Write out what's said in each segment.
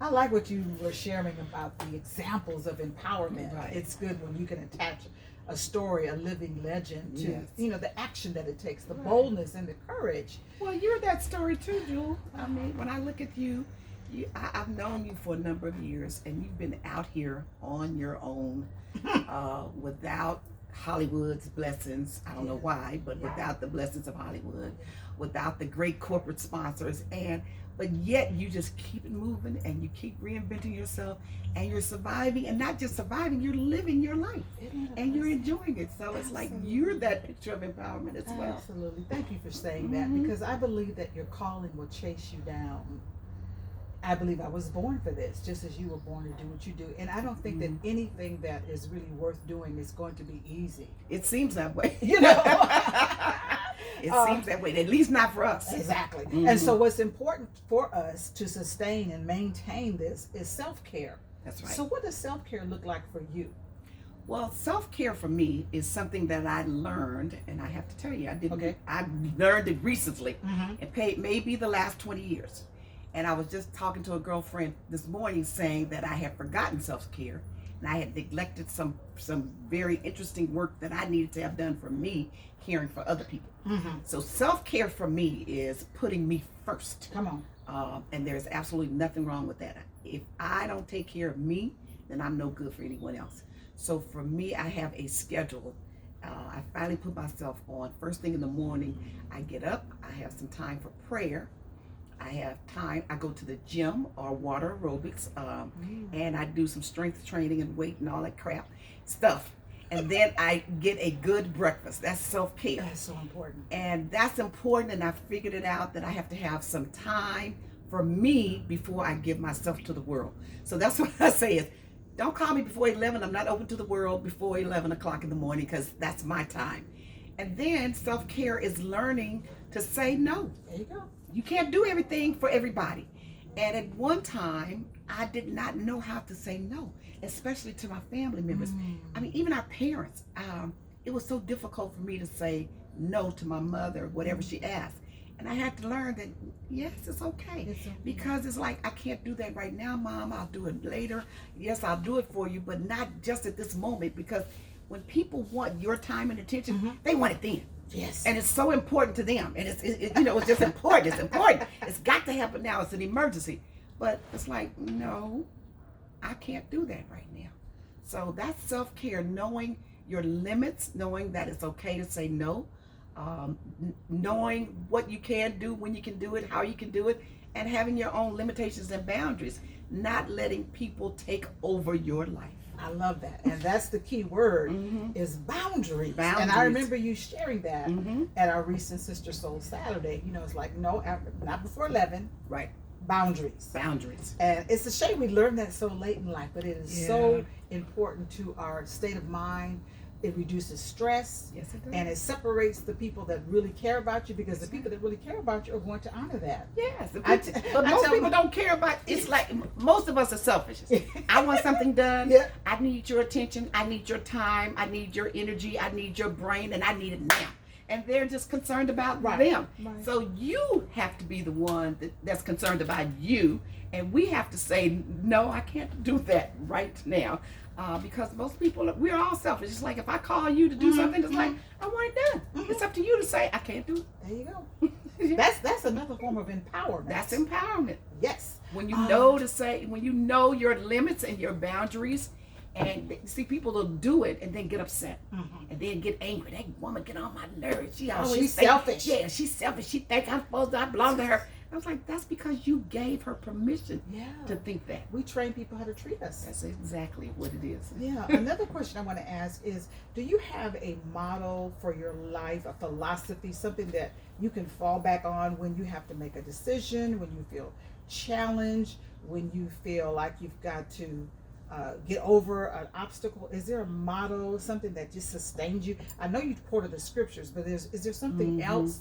I like what you were sharing about the examples of empowerment. Right. It's good when you can attach a story, a living legend to, Yes. the action that it takes, the Right. boldness and the courage. Well, you're that story too, Jewel. I mean, when I look at you, I've known you for a number of years, and you've been out here on your own, without Hollywood's blessings. I don't know why, but without the blessings of Hollywood, without the great corporate sponsors, but yet you just keep it moving and you keep reinventing yourself, and you're surviving, and not just surviving, you're living your life and you're enjoying it. So it's like you're that picture of empowerment as well. Absolutely. Thank you for saying that, because I believe that your calling will chase you down. I believe I was born for this, just as you were born to do what you do. And I don't think that anything that is really worth doing is going to be easy. It seems that way. You know? It seems that way, at least not for us. Exactly. And so what's important for us to sustain and maintain this is self-care. That's right. So what does self-care look like for you? Well, self-care for me is something that I learned, and I have to tell you, Okay. I learned it recently, and maybe the last 20 years. And I was just talking to a girlfriend this morning saying that I had forgotten self-care, and I had neglected some very interesting work that I needed to have done for me, caring for other people. So self-care for me is putting me first. Come on. And there's absolutely nothing wrong with that. If I don't take care of me, then I'm no good for anyone else. So for me, I have a schedule. I finally put myself on first thing in the morning. I get up, I have some time for prayer. I have time, I go to the gym or water aerobics, and I do some strength training and weight and all that crap stuff. And then I get a good breakfast. That's self-care. That's so important. And that's important, and I figured it out that I have to have some time for me before I give myself to the world. So that's what I say is, don't call me before 11. I'm not open to the world before 11 o'clock in the morning, because that's my time. And then self-care is learning to say no. There you go. You can't do everything for everybody. And at one time, I did not know how to say no, especially to my family members. I mean, even our parents. It was so difficult for me to say no to my mother, whatever she asked. And I had to learn that, yes, it's okay. Because it's like, I can't do that right now, Mom. I'll do it later. Yes, I'll do it for you, but not just at this moment. Because when people want your time and attention, they want it then. Yes. And it's so important to them. And it's just important. It's important. It's got to happen now. It's an emergency. But it's like, no, I can't do that right now. So that's self-care, knowing your limits, knowing that it's okay to say no, knowing what you can do, when you can do it, how you can do it, and having your own limitations and boundaries, not letting people take over your life. I love that. And that's the key word is boundaries. And I remember you sharing that at our recent Sister Soul Saturday. It's like, no, not before 11. Right. Boundaries. Boundaries. And it's a shame we learned that so late in life, but it is so important to our state of mind. It reduces stress. Yes, it does. And it separates the people that really care about you, because the people that really care about you are going to honor that. Yes. But most people don't care about, it's like, most of us are selfish. I want something done. Yeah. I need your attention. I need your time. I need your energy. I need your brain, and I need it now. And they're just concerned about them. Right. So you have to be the one that's concerned about you. And we have to say, no, I can't do that right now. Because most people, we're all selfish. It's like, if I call you to do something, it's like, I want it done. It's up to you to say, I can't do it. There you go. That's another form of empowerment. That's empowerment. Yes. When you know to say, when you know your limits and your boundaries, and see, people will do it and then get upset and then get angry. That woman get on my nerves. She's selfish. Yeah, she's selfish. She think I belong to her. I was like, that's because you gave her permission to think that. We train people how to treat us. That's exactly what it is. Yeah. Another question I want to ask is, do you have a model for your life, a philosophy, something that you can fall back on when you have to make a decision, when you feel challenged, when you feel like you've got to get over an obstacle? Is there a motto, something that just sustains you? I know you quoted the scriptures, but is there something else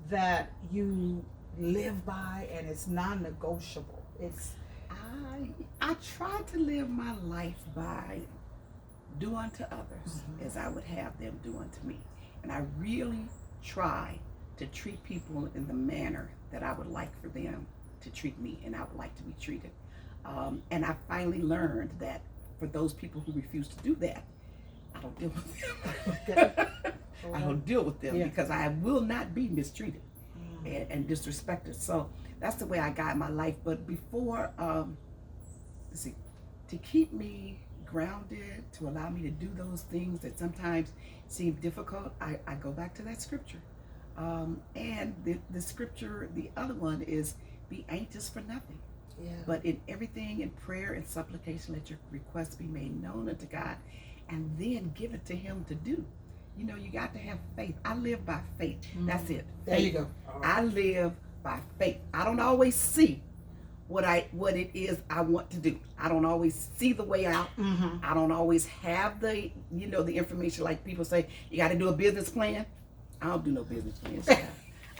that you live by and it's non-negotiable? I try to live my life by do unto others as I would have them do unto me. And I really try to treat people in the manner that I would like for them to treat me and I would like to be treated. And I finally learned that for those people who refuse to do that, I don't deal with them. I don't deal with them because I will not be mistreated and disrespected. So that's the way I guide my life. But before, let's see, to keep me grounded, to allow me to do those things that sometimes seem difficult, I go back to that scripture. And the scripture, the other one is, be anxious for nothing. Yeah. But in everything, in prayer and supplication, let your requests be made known unto God, and then give it to Him to do. You know, you got to have faith. I live by faith. That's it. There Faith. you go. I live by faith. I don't always see what it is I want to do. I don't always see the way out. I don't always have the information. Like people say, you got to do a business plan. I don't do no business plans.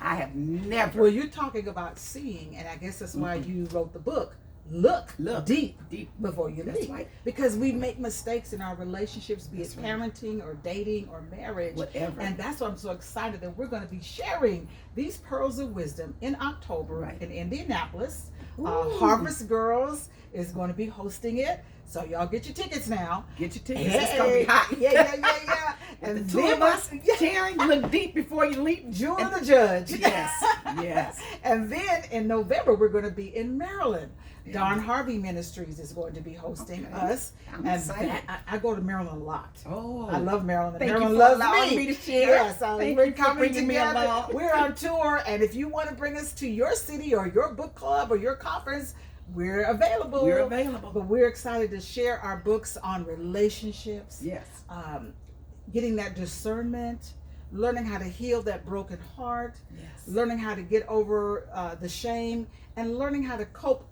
I have never. Well, you're talking about seeing, and I guess that's why you wrote the book. Look deep before you leap. Right. Because we make mistakes in our relationships, be That's it right. parenting or dating or marriage. Whatever. And that's why I'm so excited that we're going to be sharing these pearls of wisdom in October in Indianapolis. Harvest Girls is going to be hosting it. So y'all get your tickets now. Get your tickets. It's going to be hot. Yeah. And the two of us sharing, look deep before you leap. Jewel the Judge. Yes. And then in November, we're going to be in Maryland. Don Harvey Ministries is going to be hosting us. I'm excited. I go to Maryland a lot. Oh, I love Maryland. Thank Maryland you for loves allowing me to share. Yes, Thank we're you for coming bringing me together. along. We're on tour, and if you want to bring us to your city or your book club or your conference, we're available. We're available. But we're excited to share our books on relationships. Yes. Getting that discernment, learning how to heal that broken heart, Yes. learning how to get over the shame, and learning how to cope,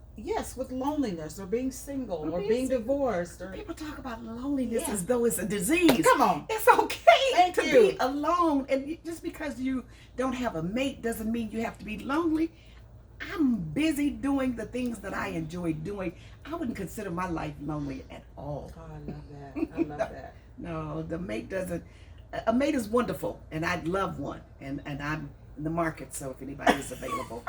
with loneliness or being single or being divorced. Or People talk about loneliness as though it's a disease. Come on. It's okay Thank to you. be alone. And just because you don't have a mate doesn't mean you have to be lonely. I'm busy doing the things that I enjoy doing. I wouldn't consider my life lonely at all. Oh, I love that. I love that. No, the mate doesn't. A mate is wonderful, and I'd love one. And I'm in the market, so if anybody is available,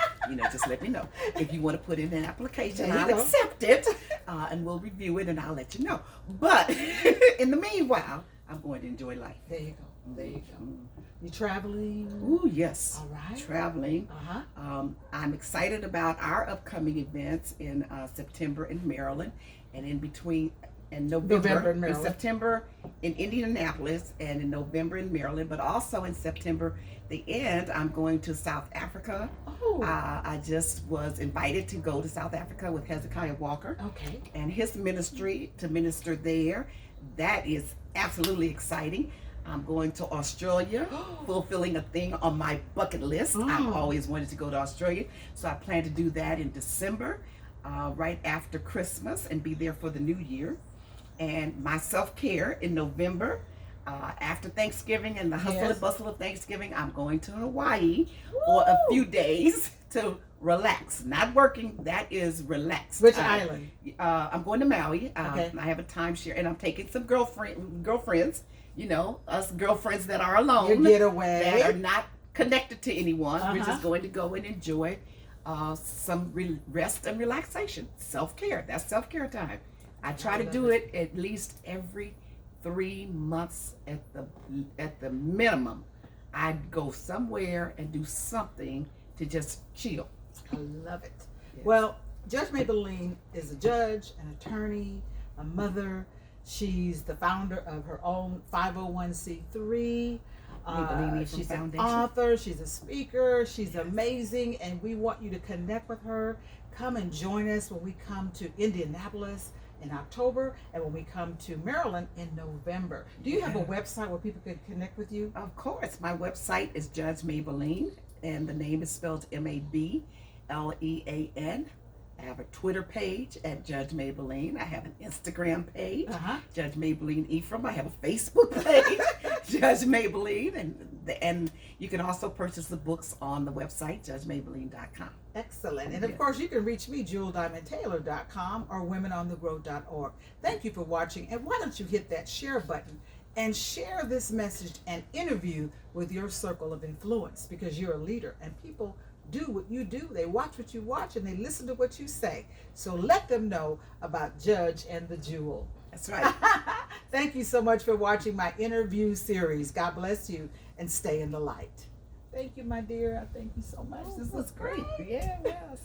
just let me know. If you want to put in an application, There you I'll go. accept it, and we'll review it, and I'll let you know. But in the meanwhile, I'm going to enjoy life. There you go. There you go. You traveling? Ooh, yes. All right. Traveling. Uh-huh. I'm excited about our upcoming events in September in Maryland, and in between in November in Maryland. September in Indianapolis, and in November in Maryland, but also in September, the end, I'm going to South Africa. Oh. I just was invited to go to South Africa with Hezekiah Walker Okay. and his ministry to minister there. That is absolutely exciting. I'm going to Australia, fulfilling a thing on my bucket list. I've always wanted to go to Australia, so I plan to do that in December, right after Christmas, and be there for the new year. And my self-care in November, after Thanksgiving and the hustle and bustle of Thanksgiving, I'm going to Hawaii for a few days to relax. Not working, that is relaxed. Which island? I'm going to Maui. Okay. I have a timeshare, and I'm taking some girlfriends, us girlfriends that are alone. Your getaway. That are not connected to anyone. We're just going to go and enjoy some rest and relaxation. Self-care. That's self-care time. I try to do it at least every 3 months at the minimum. I'd go somewhere and do something to just chill. I love it. Yes. Well, Judge Mablean is a judge, an attorney, a mother. She's the founder of her own 501c3. Mablean She's Foundation. an author. She's a speaker. She's amazing, and we want you to connect with her. Come and join us when we come to Indianapolis in October, and when we come to Maryland in November. Do you have a website where people can connect with you? Of course. My website is Judge Mablean, and the name is spelled Mablean. I have a Twitter page at Judge Mablean. I have an Instagram page, Judge Mablean Ephraim. I have a Facebook page, Judge Mablean, and you can also purchase the books on the website, judgemablean.com. Excellent. And of course, you can reach me, JewelDiamondTaylor.com or WomenOnTheGrow.org. Thank you for watching. And why don't you hit that share button and share this message and interview with your circle of influence, because you're a leader and people do what you do. They watch what you watch and they listen to what you say. So let them know about Judge and the Jewel. That's right. Thank you so much for watching my interview series. God bless you and stay in the light. Thank you, my dear. I thank you so much. This was great. Yeah, it was.